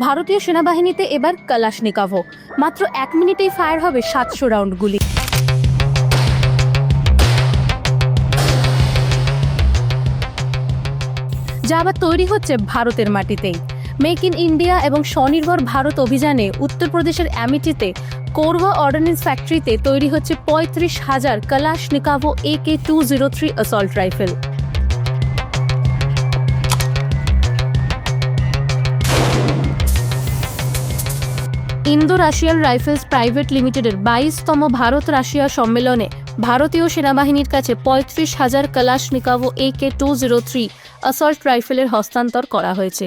ভারতীয় সেনাবাহিনীতে এবার কালাশনিকভও। মাত্র 1 মিনিটেই ফায়ার হবে 700 রাউন্ড গুলি। যা আবার তৈরি হচ্ছে ভারতের মাটিতেই। মেক ইন ইন্ডিয়া এবং স্বনির্ভর ভারত অভিযানে উত্তরপ্রদেশের অ্যামিটিতে কোরবা অর্ডিন্যান্স ফ্যাক্টরিতে তৈরি হচ্ছে 35,000 কালাশনিকভও AK-203 assault rifle. Indo Russian rifles private লিমিটেডের 22তম ভারত রাশিয়া সম্মেলনে ভারতীয় সেনাবাহিনীর কাছে 35,000 কালাশনিকভও AK-203 অ্যাসল্ট রাইফেলের হস্তান্তর করা হয়েছে।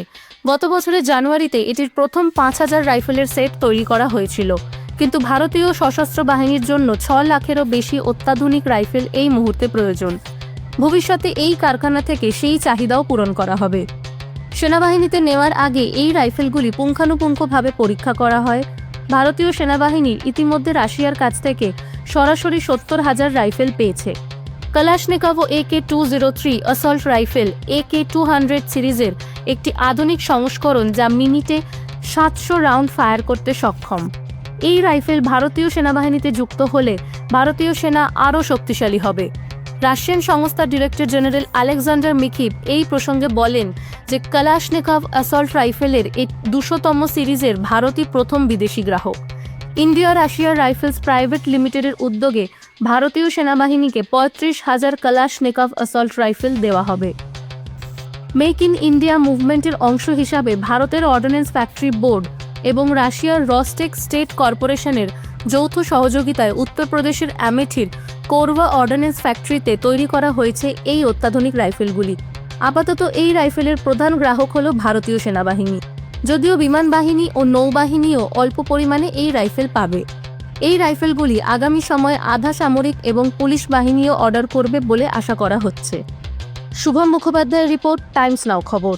গত বছরের জানুয়ারিতে এটির প্রথম 5,000 রাইফেলের সেট তৈরি করা হয়েছিল, কিন্তু ভারতীয় সশস্ত্র বাহিনীর জন্য 6 লাখেরও বেশি অত্যাধুনিক রাইফেল এই মুহূর্তে প্রয়োজন। ভবিষ্যতে এই কারখানা থেকে সেই চাহিদাও পূরণ করা হবে। সেনাবাহিনীতে নেওয়ার আগে এই রাইফেলগুলি পুঙ্খানুপুঙ্খভাবে পরীক্ষা করা হয়। ভারতীয় সেনাবাহিনী ইতিমধ্যে রাশিয়ার কাছ থেকে সরাসরি 70,000 রাইফেল পেয়েছে। কালাশনিকভও AK-203 অ্যাসল্ট রাইফেল AK-200 সিরিজের একটি আধুনিক সংস্করণ, যা মিনিটে 700 রাউন্ড ফায়ার করতে সক্ষম। এই রাইফেল ভারতীয় সেনাবাহিনীতে যুক্ত হলে ভারতীয় সেনা আরও শক্তিশালী হবে। রাশিয়ান সংস্থার ডিরেক্টর জেনারেল আলেকজান্ডার মিখিভ এই প্রসঙ্গে বলেন যে কালাশনিকভ অ্যাসল্ট রাইফেলের এই 200তম সিরিজের ভারতই প্রথম বিদেশি গ্রাহক। ইন্ডিয়া রাশিয়ার রাইফেলস প্রাইভেট লিমিটেডের উদ্যোগে ভারতীয় সেনাবাহিনীকে 35,000 কালাশনিকভ অ্যাসল্ট রাইফেল দেওয়া হবে। মেক ইন ইন্ডিয়া মুভমেন্টের অংশ হিসাবে ভারতের অর্ডিন্যান্স ফ্যাক্টরি বোর্ড এবং রাশিয়ার রসটেক স্টেট কর্পোরেশনের যৌথ সহযোগিতায় উত্তরপ্রদেশের অ্যামেঠির কোরবা অর্ডিন্যান্স ফ্যাক্টরিতে তৈরি করা হয়েছে এই অত্যাধুনিক রাইফেলগুলি। আপাতত এই রাইফেলের প্রধান গ্রাহক হল ভারতীয় সেনাবাহিনী, যদিও বিমান বাহিনী ও নৌবাহিনীও অল্প পরিমাণে এই রাইফেল পাবে। এই রাইফেলগুলি আগামী সময়ে আধা সামরিক এবং পুলিশ বাহিনীও অর্ডার করবে বলে আশা করা হচ্ছে। শুভম মুখোপাধ্যায়ের রিপোর্ট, টাইমস নাও খবর।